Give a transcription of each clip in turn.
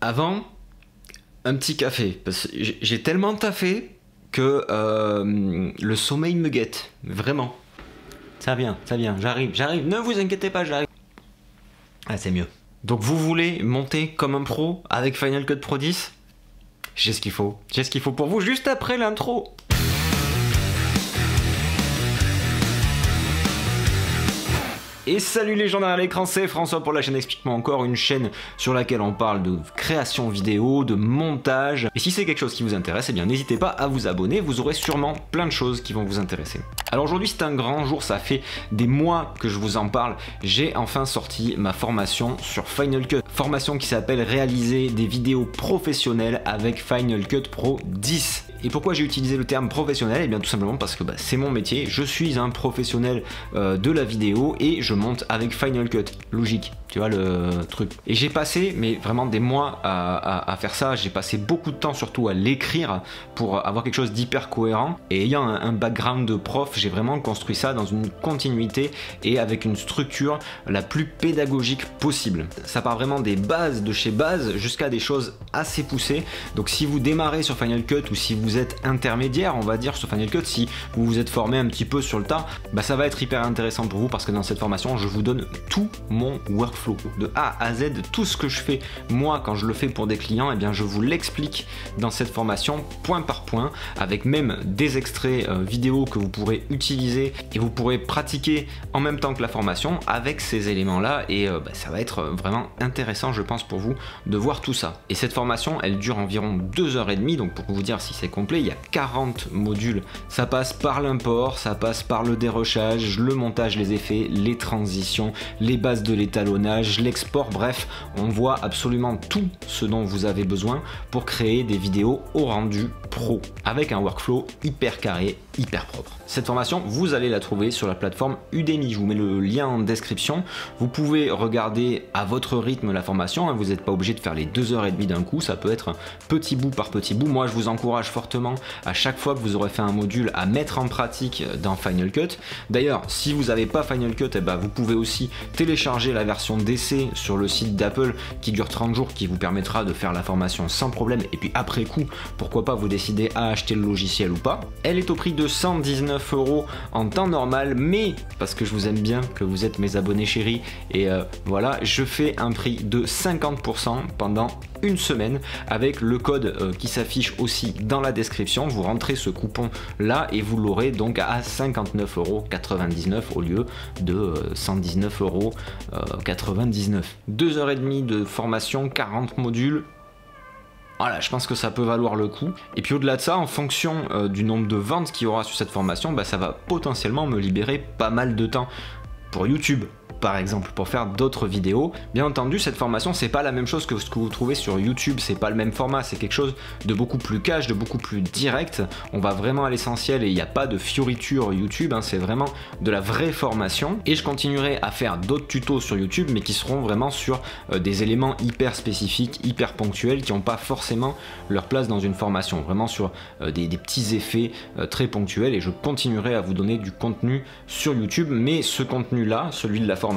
Avant, un petit café, parce que j'ai tellement taffé que le sommeil me guette, vraiment. Ça vient, j'arrive, ne vous inquiétez pas, j'arrive. Ah, c'est mieux. Donc vous voulez monter comme un pro avec Final Cut Pro 10 ? J'ai ce qu'il faut pour vous juste après l'intro. Et salut les gens derrière l'écran, c'est François pour la chaîne Explique-moi encore, une chaîne sur laquelle on parle de création vidéo, de montage. Et si c'est quelque chose qui vous intéresse, eh bien n'hésitez pas à vous abonner, vous aurez sûrement plein de choses qui vont vous intéresser. Alors aujourd'hui c'est un grand jour, ça fait des mois que je vous en parle, j'ai enfin sorti ma formation sur Final Cut. Formation qui s'appelle réaliser des vidéos professionnelles avec Final Cut Pro 10. Et pourquoi j'ai utilisé le terme professionnel? Eh bien tout simplement parce que c'est mon métier, je suis un professionnel de la vidéo et je monte avec Final Cut, logique, tu vois le truc. Et j'ai passé mais vraiment des mois à faire ça, j'ai passé beaucoup de temps surtout à l'écrire pour avoir quelque chose d'hyper cohérent. Et ayant un background de prof, j'ai vraiment construit ça dans une continuité et avec une structure la plus pédagogique possible. Ça part vraiment des bases de chez base jusqu'à des choses assez poussées. Donc si vous démarrez sur Final Cut ou si vous êtes intermédiaire, on va dire, sur Final Cut, si vous vous êtes formé un petit peu sur le tas, ça va être hyper intéressant pour vous parce que dans cette formation, je vous donne tout mon workflow de A à Z, tout ce que je fais moi quand je le fais pour des clients, et bien je vous l'explique dans cette formation point par point, avec même des extraits vidéo que vous pourrez utiliser et vous pourrez pratiquer en même temps que la formation avec ces éléments là, et ça va être vraiment intéressant je pense pour vous de voir tout ça. Et cette formation elle dure environ 2h30, donc pour vous dire si c'est complet, il y a 40 modules, ça passe par l'import, ça passe par le dérochage, le montage, les effets, les transitions, les bases de l'étalonnage, l'export, bref, on voit absolument tout ce dont vous avez besoin pour créer des vidéos au rendu pro, avec un workflow hyper carré, hyper propre. Cette formation, vous allez la trouver sur la plateforme Udemy, je vous mets le lien en description. Vous pouvez regarder à votre rythme la formation, vous n'êtes pas obligé de faire les 2h30 d'un coup, ça peut être petit bout par petit bout. Moi je vous encourage fortement à chaque fois que vous aurez fait un module à mettre en pratique dans Final Cut. D'ailleurs, si vous n'avez pas Final Cut, vous pouvez aussi télécharger la version d'essai sur le site d'Apple qui dure 30 jours, qui vous permettra de faire la formation sans problème, et puis après coup, pourquoi pas vous décider à acheter le logiciel ou pas. Elle est au prix de 119 € en temps normal, mais parce que je vous aime bien, que vous êtes mes abonnés chéris, et voilà, je fais un prix de 50% pendant une semaine avec le code qui s'affiche aussi dans la description. Vous rentrez ce coupon là et vous l'aurez donc à 59,99 € au lieu de 119,99 €. 2h30 de formation, 40 modules. Voilà, je pense que ça peut valoir le coup. Et puis au-delà de ça, en fonction du nombre de ventes qu'il y aura sur cette formation, ça va potentiellement me libérer pas mal de temps pour YouTube, par exemple, pour faire d'autres vidéos. Bien entendu, cette formation, c'est pas la même chose que ce que vous trouvez sur YouTube, c'est pas le même format, c'est quelque chose de beaucoup plus cash, de beaucoup plus direct. On va vraiment à l'essentiel et il n'y a pas de fioriture YouTube, c'est vraiment de la vraie formation. Et je continuerai à faire d'autres tutos sur YouTube, mais qui seront vraiment sur des éléments hyper spécifiques, hyper ponctuels, qui n'ont pas forcément leur place dans une formation, vraiment sur des petits effets très ponctuels. Et je continuerai à vous donner du contenu sur YouTube, mais ce contenu-là, celui de la formation,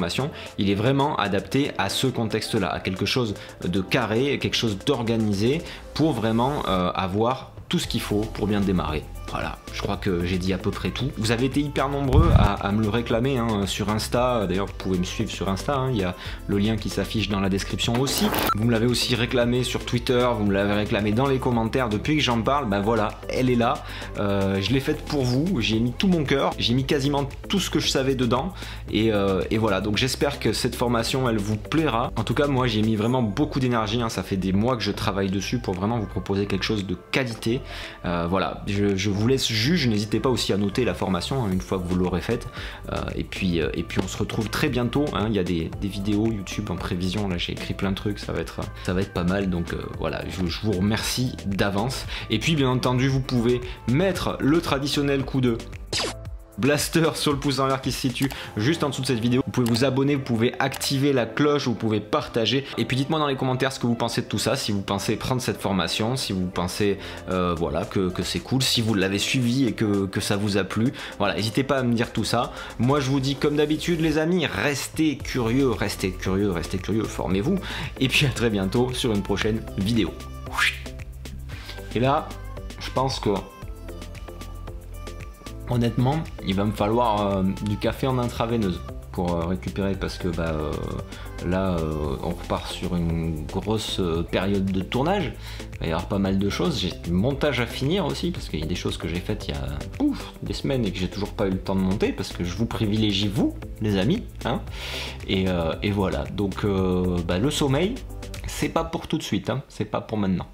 il est vraiment adapté à ce contexte-là, à quelque chose de carré, quelque chose d'organisé pour vraiment avoir tout ce qu'il faut pour bien démarrer. Voilà, je crois que j'ai dit à peu près tout. Vous avez été hyper nombreux à me le réclamer sur Insta. D'ailleurs, vous pouvez me suivre sur Insta. Il y a le lien qui s'affiche dans la description aussi. Vous me l'avez aussi réclamé sur Twitter. Vous me l'avez réclamé dans les commentaires. Depuis que j'en parle, voilà, elle est là. Je l'ai faite pour vous. J'ai mis tout mon cœur. J'ai mis quasiment tout ce que je savais dedans. Et voilà, donc j'espère que cette formation, elle vous plaira. En tout cas, moi, j'ai mis vraiment beaucoup d'énergie. Ça fait des mois que je travaille dessus pour vraiment vous proposer quelque chose de qualité. Voilà, je vous laisse juge, n'hésitez pas aussi à noter la formation une fois que vous l'aurez faite, et puis on se retrouve très bientôt, il y a des vidéos YouTube en prévision, là j'ai écrit plein de trucs, ça va être pas mal, donc voilà, je vous remercie d'avance. Et puis bien entendu vous pouvez mettre le traditionnel coup de blaster sur le pouce en l'air qui se situe juste en dessous de cette vidéo. Vous pouvez vous abonner, vous pouvez activer la cloche, vous pouvez partager. Et puis dites-moi dans les commentaires ce que vous pensez de tout ça, si vous pensez prendre cette formation, si vous pensez voilà, que c'est cool, si vous l'avez suivi et que ça vous a plu. Voilà, n'hésitez pas à me dire tout ça. Moi je vous dis comme d'habitude les amis, restez curieux, formez-vous. Et puis à très bientôt sur une prochaine vidéo. Et là, je pense que honnêtement, il va me falloir du café en intraveineuse pour récupérer parce que là, on repart sur une grosse période de tournage. Il va y avoir pas mal de choses. J'ai du montage à finir aussi parce qu'il y a des choses que j'ai faites il y a des semaines et que j'ai toujours pas eu le temps de monter parce que je vous privilégie vous, les amis. Hein, et voilà. Donc, le sommeil, c'est pas pour tout de suite. Hein, c'est pas pour maintenant.